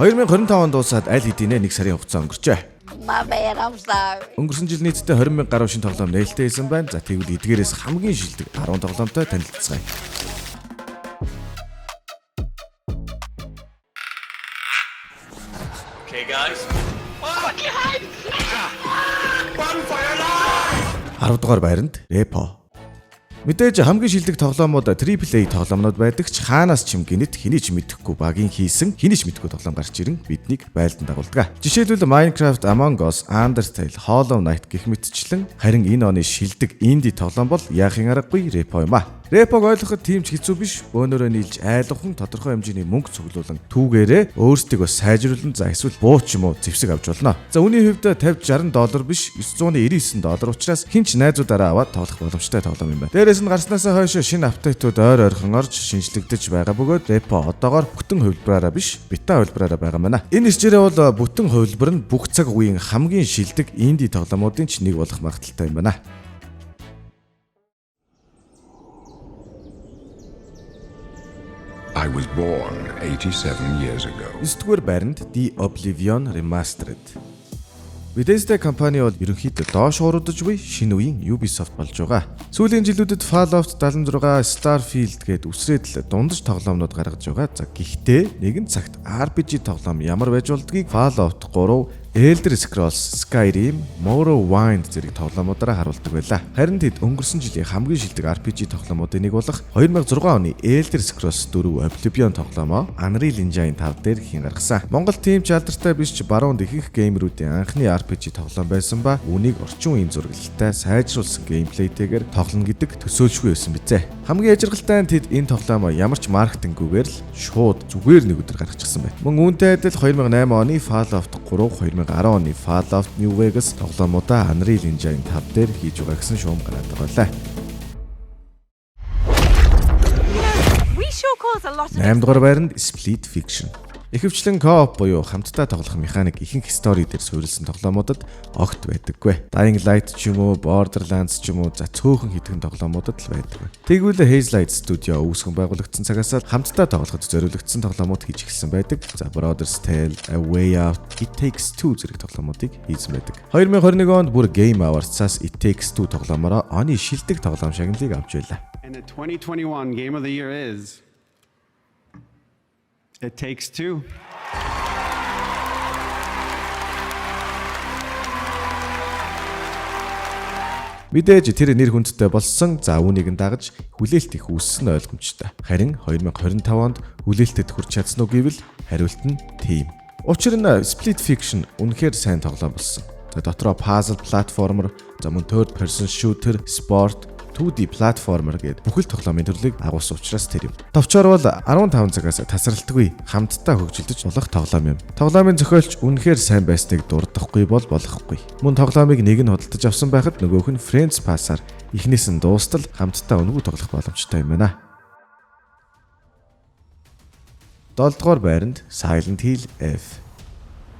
2025 онд дуусаад аль хэдийнэ 1 сарын хугацаа өнгөрчээ. Өнгөрсөн жил нийтдээ 20,000 гаруй шинэ тоглоом нээлттэй хийсэн байна. За тэгвэл эдгээрээс хамгийн шилдэг 10 тоглоомтой танилцгаая. Okay guys. 10 дугаар байранд Repo. Мэдээж хамгийн шилдэг тоглоомууд AAA тоглоомнууд байдаг ч хаанаас ч юм гинэт хэний ч мэдэхгүй багийн хийсэн хэний ч мэдэхгүй тоглоом гарч ирэн биднийг байлдан дагуулдаг. Жишээлбэл Minecraft, Among Us, Undertale, Hollow Knight гэх мэтчлэн харин энэ оны шилдэг инди тоглоом бол яахын аргагүй Repo юм а. Repog ойлгоход тийм ч хэцүү биш. Бөөнөрөө нийлж айлхан тодорхой хэмжээний мөнгө цуглуулan түүгээрээ өөрсдийгөө сайжруулан за эсвэл бууч юм уу зэвсэг авч болно. За үүний хувьд $50-60 биш $999 учраас хинч найзуудаараа аваад тоглох боломжтой тоглоом юм байна. Дээрээс нь гарснасаа хойш шинэ апдейтууд ойр ойрхон орж шинжлэгдэж байгаа бөгөөд Repo одоогоор бүтэн хувилбараараа биш бета хувилбараараа байгаа маа. Энэ нэрчээрээ бол бүтэн хувилбар нь бүх цаг үеийн хамгийн шилдэг инди тоглоомуудын ч нэг болох магадaltaй юм байна. I was born 87 years ago. 9-р байранд The Oblivion Remastered. Bethesda компани бол ерөнхийдөө доош уруудаж буй шинэ үеийн Ubisoft болж байгаа. Сүүлийн жилүүдэд Fallout 76, Starfield гээд үсрээд л дундаж тоглоомнууд гаргаж байгаа. За гэхдээ нэгэн цагт RPG тоглоом ямар байж болдгийг Fallout 3, Elder Scrolls Skyrim, Morrowind зэрэг тоглоомуудаараа харуулдаг байлаа. Харин тэд өнгөрсөн жилийн хамгийн шилдэг RPG тоглоомуудын нэг болох 2006 оны Elder Scrolls 4 Oblivion тоглоомоо Unreal Engine 5 дээр хийн гаргасан. Монгол тим ч алдартай биш ч баруунд ихэнх геймерүүдийн анхны RPG тоглоом байсан ба үүнийг орчин үеийн зурагтай сайжруулсан геймплейтэйгээр тоглоно гэдэг төсөөлшгүй байсан бизээ. Хамгийн яжиргалтай нь тэд энэ тоглоомоо ямар ч маркетинггүйгээр л шууд зүгээр нэг өдөр гаргачихсан байна. Мөн үүнтэй адил 2008 оны Fallout 3, 2010 оны Fallout New Vegas тоглоомуудаа Unreal Engine 5 дээр хийж байгаа гэсэн шуум гараад байгаа. 8 дугаар байранд Split Fiction. Ихэвчлэн co-op буюу хамтдаа тоглох механик ихэнх стори дээр суурилсан тоглоомуудад огт байдаггүй. Dying Light ч юм уу, Borderlands ч юм уу за цөөхөн хитгэн тоглоомуудад л байдаг. Тэгвэл Hazelight Studio үүсгэн байгуулагдсан цагаас хамтдаа тоглоход зориулагдсан тоглоомууд хийж эхэлсэн байдаг. За Brothers Tale, A Way Out, It Takes Two зэрэг тоглоомуудыг хийсэн байдаг. 2021 онд бүр Game Awards-аас It Takes Two тоглоомороо оны шилдэг тоглоом шагналыг авч байлаа. And the 2021 Game of the Year is It Takes Two. Мэдээж тэр нэр хүндтэй болсон. За үүнийг нь дагаж хүлээлт их үүссэн ойлгомжтой. Харин 2025 онд хүлээлтэд хүрч чадсан уу гэвэл хариулт нь тийм. Учир нь Split Fiction үнэхээр сайн тоглоом болсон. Дотроо puzzle platformer, за мөн third person shooter, sport 2D платформер гээд бүхэл тоглоомын төрлийг агуулсан учраас тэр юм. Товчоор бол 15 цагаас тасралтгүй хамтдаа хөгжилдөж болох тоглоом юм. Тоглоомын зохиолч үнэхээр сайн байсныг дурдахгүй бол болохгүй. Мөн тоглоомыг нэг нь худалдаж авсан байхад нөгөөх нь Friends Pass-аар эхнээс нь дуустал хамтдаа өнгөө тоглох боломжтой юм байна. 7 дугаар байранд Silent Hill F.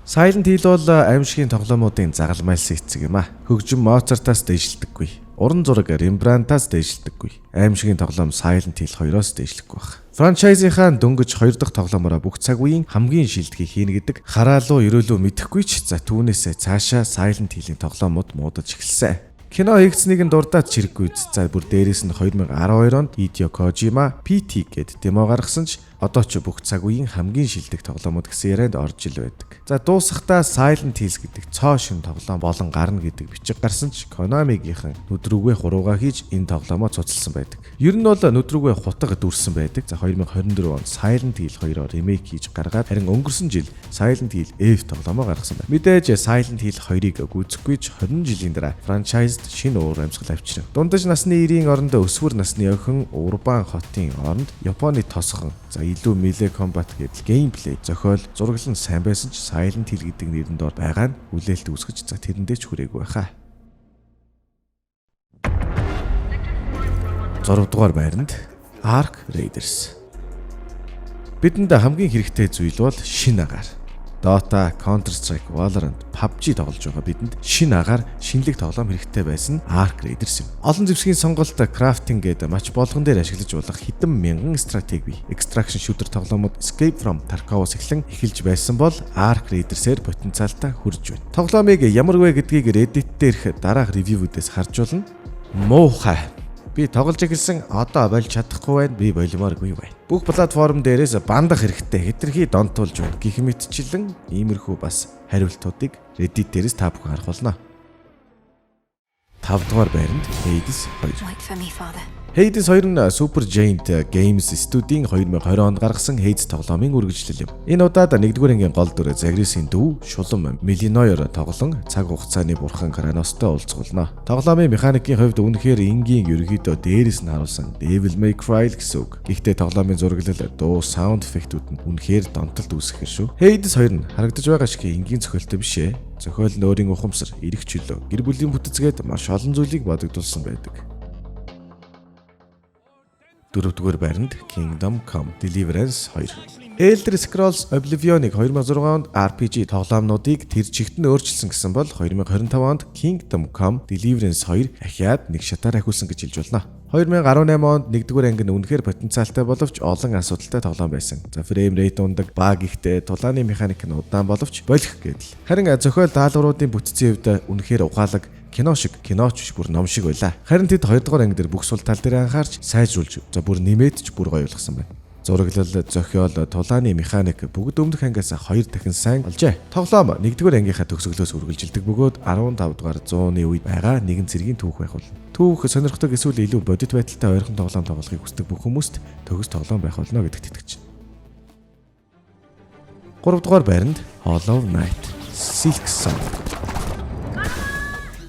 Silent Hill бол аимшигын тоглоомуудын загалмайлсан эцэг юм а. Хөгжим Mozart-аас дээшлдэггүй. Уран зураг Rembrandt-аас дээшлдэггүй. Аимшигын тоглоом Silent Hill 2-оос дээшлэхгүй байна. Франчайзынхаа дөнгөж 2 дахь тоглоомороо бүх цаг үеийн хамгийн шилдгийг хийнэ гэдэг хараалуу ерөөлөө мэдэхгүй ч за түүнээсээ цаашаа Silent Hill-ийн тоглоомууд муудаж эхэлсэн. Кино хийгцнийг нь дурдаад чирэггүй. За бүр дээрээс нь 2012 онд Hideo Kojima PT гээд демо гаргасан ч одоо ч бүх цаг үеийн хамгийн шилдэг тоглоомууд гэсэн ярианд орж ил байдаг. За дуусахдаа Silent Hills гэдэг цоо шин тоглоом болон гарна гэдэг бичиг гарсан ч Konami-гийнхан нүдрүүгээ хуруугаа хийж энэ тоглоомоо цуцлсан байдаг. Ер нь бол нүдрүүгээ хутга дүрсэн байдаг. За 2024 онд Silent Hill 2-оор ремейк хийж гаргаад харин өнгөрсөн жил Silent Hill F тоглоомоо гаргасан байна. Мэдээж Silent Hill 2-ыг гүйцэхгүй ч 20 жилийн дараа франчайзд шинэ уур амьсгал авчирсан. Дундаж насны 90-ийн орондоо өсвөр насны охин урбан хотын оронд Японы тосхон за илүү melee combat гэдэг геймплей зохиол зураглан сайн байсан ч Silent Hill гэдэг нэрэн доор байгаа нь хүлээлт үүсгэж за тэрэндээ ч хүрээгүй байхаа. 6 дугаар байранд Ark Raiders. Бидэнд хамгийн хэрэгтэй зүйл бол шинэ агаар. Dota, Counter-Strike, Valorant, PUBG тоглож байгаа бидэнд шинэ агаар шинэлэг тоглоом хэрэгтэй байсан Arc Raiders юм. Олон зэвсгийн сонголт crafting гэдэг матч болгон дээр ашиглаж болох хэдэн мянган стратеги, extraction shooter тоглоомод Escape from Tarkov's эхэлж байсан бол Arc Raiders-ээр потенциалтай хүрж байна. Тоглоомыг ямар вэ гэдгийг Reddit дээрх дараах ревюудээс харж болно. Муухай. Би тоглож эхэлсэн одоо болж чадахгүй байна. Би болимооргүй байна. Бүх платформ дээрээс бандах хэрэгтэй хэтэрхий донтуулж байна. Гэх мэтчлэн иймэрхүү бас хариултуудыг Reddit дээрээс та бүхэн харах болно. 5 дугаар байранд Hades 2. Hades 2 нь Supergiant Games студийн 2020 онд гаргасан Hades тоглоомын үргэлжлэл юм. Энэ удаад 1-р ангийн гол дүр Zagreus-ийн дүү Шулам Melinoir тоглон цаг хугацааны бурхан Kranos-той уулзгуулна. Тоглоомын механикийн хувьд үнэхээр энгийн ерөнхийдөө дээрээс нь харуулсан Devil May Cry гэсэн үг. Гэхдээ тоглоомын зураглал, дуу, саунд эффектүүд нь үнэхээр донтолт үүсгэх шүү. Hades 2 нь харагдаж байгаа шиг энгийн зохиолтой биш ээ. Зохиол нь өөрийн ухамсар, эрх чөлөө, гэр бүлийн бүтэцгээд маш олон зүйлийг бодогдуулсан байдаг. 4-р байранд Kingdom Come Deliverance 2. Elder Scrolls Oblivion-ыг 2006 онд RPG тоглоомнуудыг тэр чигт нь өөрчилсөн гэсэн бол 2025 онд Kingdom Come Deliverance 2 ахиад нэг шатаар ахиулсан гэж хэлж болно. 2018 онд 1-р анги нь үнэхээр потенциалтай боловч олон асуудалтай тоглоом байсан. За frame rate ундаг, баг ихтэй, тулааны механик нь удаан боловч болох гэдэл. Харин зохиол даалгавруудын бүтцийн хувьд үнэхээр угаалаг кино шиг киноч биш бүр ном шиг байлаа. Харин тэд 2-р анги дээр бүх сул тал дээр анхаарч сайжруулж, за бүр нэмээд ч бүр гоё болгосон байна. Зураглал, зохиол, тулааны механик бүгд өмнөх ангиас 2 дахин сайн болжээ. Тоглоом 1-р ангийнхаа төгсгөлөөс үргэлжилдэг бөгөөд 15 дугаар 100-ны үед байгаа нэгэн цэргийн түүх байх болно. Түүх сонирхдаг эсвэл илүү бодит байдалтай ойрхон тоглоом тоглохыг хүсдэг бүх хүмүүст төгс тоглоом байх болно гэдэгт итгэж байна. 3 дугаар байранд Hollow Knight Silksong.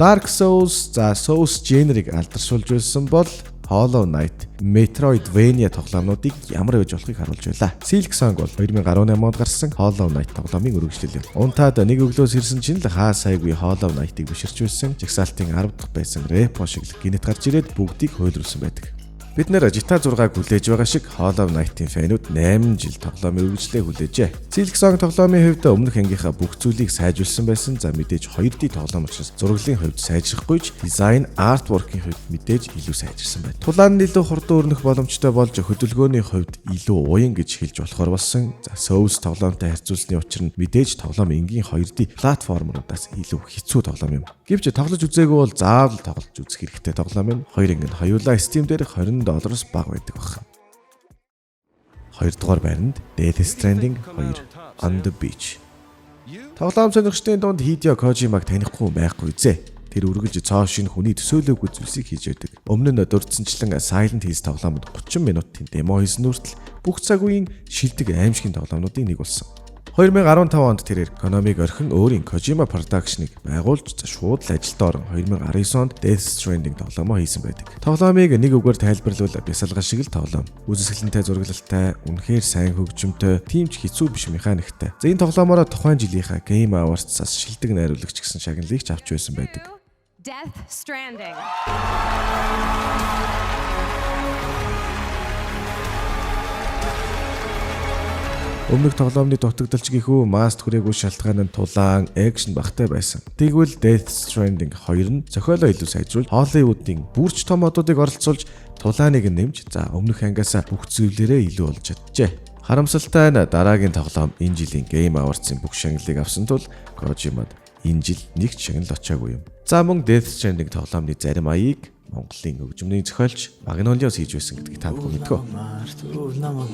Dark Souls за Souls genre-ыг алдаршуулж байсан бол Hollow Knight Metroidvania тоглоомнуудыг ямар байж болохыг харуулж байлаа. Silksong бол 2018 онд гарсан Hollow Knight тоглоомын үргэлжлэл юм. Унтаад нэг өглөөс ирсэн чинь л хаа сайгүй Hollow Knight-ыг биширч байсан. Жагсаалтын 10 дахь байсан Repo шиг гинэт гарч ирээд бүгдийг хуйлруулсан байдаг. Бид нэр GTA 6-г хүлээж байгаа шиг Hollow Knight-ийн фэнүүд 8 жил тоглоомын үргэлжлэлээ хүлээжээ. Silksong тоглоомын хувьд өмнөх ангийнхаа бүх зүйлийг сайжруулсан байсан. За мэдээж 2D тоглоом учраас зураглалын хувьд сайжрахгүй ч дизайн, артворкийн хувьд мэдээж илүү сайжирсан байна. Тулаан нь илүү хурдан өрнөх боломжтой болж хөдөлгөөний хувьд илүү уян гэж хэлж болохоор болсон. За Souls тоглоомтой харьцуулсны учир нь мэдээж тоглоом энгийн 2D платформуудаас илүү хэцүү тоглоом юм. Гэвч тоглож үзээгүй бол заавал тоглож үзэх хэрэгтэй тоглоом юм. Хоёр анги нь хоёулаа Steam дээр $20 бага байдаг байна. 2 дугаар байранд Death Stranding 2 On the Beach. Тоглоом сонирхчдын дунд Hideo Kojimag танихгүй байхгүй зэ. Тэр үргэлж цоо шин хүний төсөөлөөгүй зүйлсийг хийж байдаг. Өмнө нь дурдсанчлан Silent Hills тоглоомод 30 минутын демо хийсэн үртэл бүх цаг үеийн шилдэг аимшигын тоглоомнуудын нэг болсон. 2015 онд тэрээр Konami-г орхин өөрийн Kojima Production-ыг байгуулж шууд л ажилд орон 2019 онд Death Stranding тоглоомоо хийсэн байдаг. Тоглоомыг нэг үгээр тайлбарлавал бясалгал шиг л тоглоом. Үзэсгэлэнтэй зураглалтай, үнэхээр сайн хөгжимтэй, тийм ч хэцүү биш механиктай. За энэ тоглоомоор тухайн жилийнхаа Game Awards-аас шилдэг найруулагч гэсэн шагналыг ч авч байсан байдаг. Death Stranding. Өмнөх тоглоомны дутагдaltaч гихүү маст хүрээгүй шалтгаан нь тулаан, экшн багтай байсан. Тэгвэл Death Stranding 2 нь зохиолоо илүү сайжруулж, Hollywood-ийн бүрч том одуудыг оролцуулж, тулааныг нэмж, за өмнөх ангиас бүх зүйлээрээ илүү болж чаджээ. Харамсалтай нь дараагийн тоглоом энэ жилийн Game Awards-ын бүх шагналыг авсан тул Kojimad энэ жил нэг ч шагнал очиагүй юм. За мөн Death Stranding тоглоомны зарим аяыг Монголын хөгжмийн зохиолч Magnolia хийж байсан гэдгийг та бүхэн мэдгөө.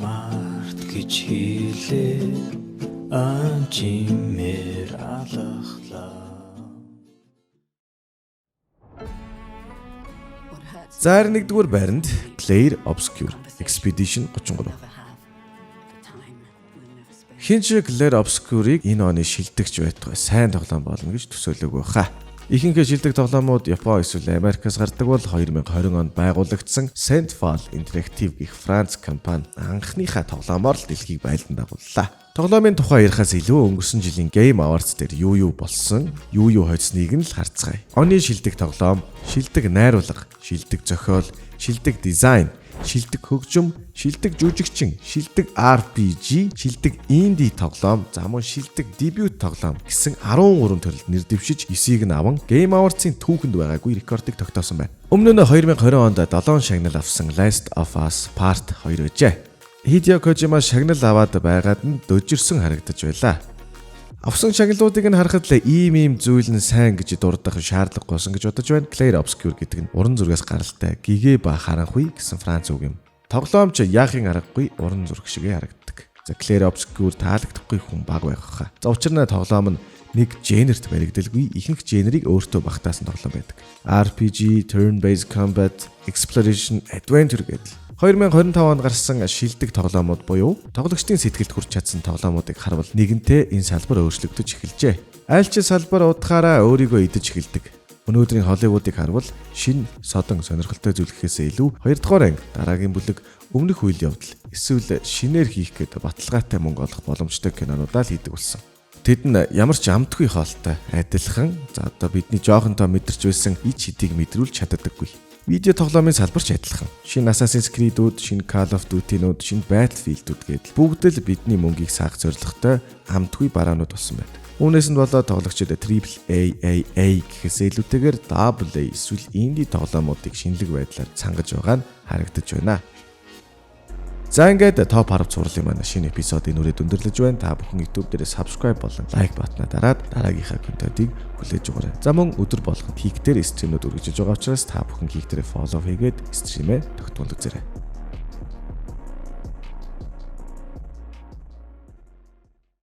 Март гэж хэлээ анчимэр алахлаа. За 1-р байранд Clair Obscur Expedition 33. Хинч Clair Obscur-ыг энэ оны шилдэгч байтугай сайн тоглоом болно гэж төсөөлөөгүй хаа. Ихэнх шилдэг тоглоомууд Япон эсвэл Америкаас гардаг бол 2020 онд байгуулагдсан Sandfall Interactive гэх Франц компани анхныхаа тоглоомоор л дэлхийг байлдан дагууллаа. Тоглоомын тухай ярихаас илүү өнгөрсөн жилийн Game Awards дээр юу болсон, юу хоцсныг нь л харцгаая. Оны шилдэг тоглоом, шилдэг найруулга, шилдэг зохиол, шилдэг дизайн, шилдэг хөгжим, шилдэг жүжигчин, шилдэг RPG, шилдэг инди тоглоом, за мөн шилдэг дебют тоглоом гэсэн 13 төрөлд нэр дэвшиж 9-ийг нь аван Game Awards-ын түүхэнд байгаагүй рекордыг тогтоосон байна. Өмнө нь 2020 онд 7 шагнал авсан Last of Us Part 2 байжээ. Hideo Kojima шагнал аваад байгаад нь дөжирсөн харагдаж байлаа. Авсан шагналуудыг нь харахад л ийм зүйл нь сайн гэж дурдах шаардлагагүйсэн гэж бодож байна. Clair Obscur гэдэг нь уран зургаас гаралтай гэгээ ба харанхуй гэсэн Франц үг юм. Тоглоомч яахын аргагүй уран зураг шигээ харагддаг. За Clair Obscur таалагдахгүй хүн баг байх хаа. За учир нь тоглоом нь нэг генерт баригдалгүй ихэнх генерийг өөртөө багтаасан тоглоом байдаг. RPG, turn-based combat, exploration, adventure гэдэг 2025 онд гарсан шилдэг тоглоомууд буюу тоглогчдын сэтгэлд хүрч чадсан тоглоомуудыг харвал нэгэнтээ энэ салбар өөрчлөгдөж эхэлжээ. Аль ч салбар удахаараа өөрийгөө идэж эхэлдэг. Өнөөдрийн Холливуудыг харвал шинэ содон сонирхолтой зүйл гэхээсээ илүү 2 дугаар анги, дараагийн бүлэг, өмнөх үйл явдал эсвэл шинээр хийх гээд баталгаатай мөнгө олох боломжтой кинонуудаа л хийдэг болсон. Тэд нь ямар ч амтгүй хоолтой адилхан за одоо бидний жоохонтой мэдэрч байсан ич хэдийг мэдрүүлж чаддаггүй. Видео тоглоомын салбар ч адилхан. Шинэ Assassin's Creed-үүд, шинэ Call of Duty-нууд, шинэ Battlefield-үүд гээд бүгд л бидний мөнгийг саах зорилготой амтгүй бараанууд болсон байна. Үүнээс нь болоод тоглогчид AAA гэхээс илүүтэйгээр AA эсвэл инди тоглоомуудыг шинэлэг байдлаар цангаж байгаа нь харагдаж байна. За ингээд топ 10 цувралын маань шинэ эпизодын үрээд өндөрлөж байна. Та бүхэн YouTube дээр subscribe болон like батнаа дараад дараагийнхаа контентыг хүлээж өгөөрэй. За мөн өдөр болгон Kik дээр стримүүд үргэлжлэж байгаа учраас та бүхэн Kik дээр follow хийгээд стримээ тогтмол үзээрэй.